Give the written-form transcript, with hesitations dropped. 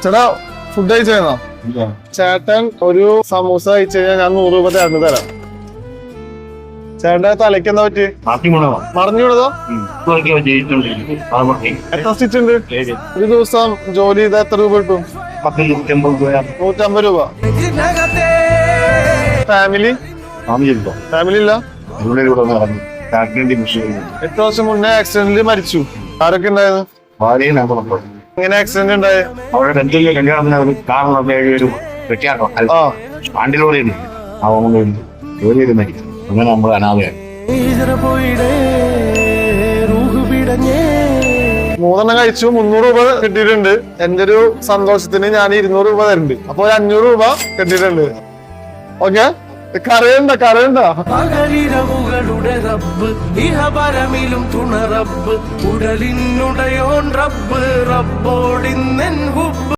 ചേട്ടാ ഫുഡ് കഴിച്ചോ? ചേട്ടൻ ഒരു സമൂസ കഴിച്ചു കഴിഞ്ഞാൽ ഞാൻ 100 രൂപ തരുന്നു തരാം. ചേട്ടന്റെ തലയ്ക്ക് എന്താ പറ്റി? മറിഞ്ഞു വീണതോ? എത്ര സ്റ്റിച്ച് ഉണ്ട്? ഒരു ദിവസം ജോലി ചെയ്താൽ എത്ര രൂപ കിട്ടും? 150 രൂപ. ഫാമിലി ഇല്ല? 8 വർഷം മുന്നേ ആക്സിഡന്റിൽ മരിച്ചു. ആരൊക്കെ ഉണ്ടായിരുന്നു? എങ്ങനെ ആക്സിഡന്റ് ഉണ്ടായത്? അങ്ങനെ നമ്മൾ അനാഥയാണ്. 3 കഴിച്ചു, 300 രൂപ കിട്ടിയിട്ടുണ്ട്. എന്റെ ഒരു സന്തോഷത്തിന് ഞാൻ 200 രൂപ തരുന്നുണ്ട്. അപ്പൊ 500 രൂപ കിട്ടിയിട്ടുണ്ട്. ഓക്കെ, കരയണ്ട. പകലിരവുകളുടെ റബ്ബ് ഇഹപരമിലും തുണ റബ്ബ് ഉടലിനുടയോൻ റബ്ബ് റബ്ബോടിന്നെൻ ഹുബ്ബ്.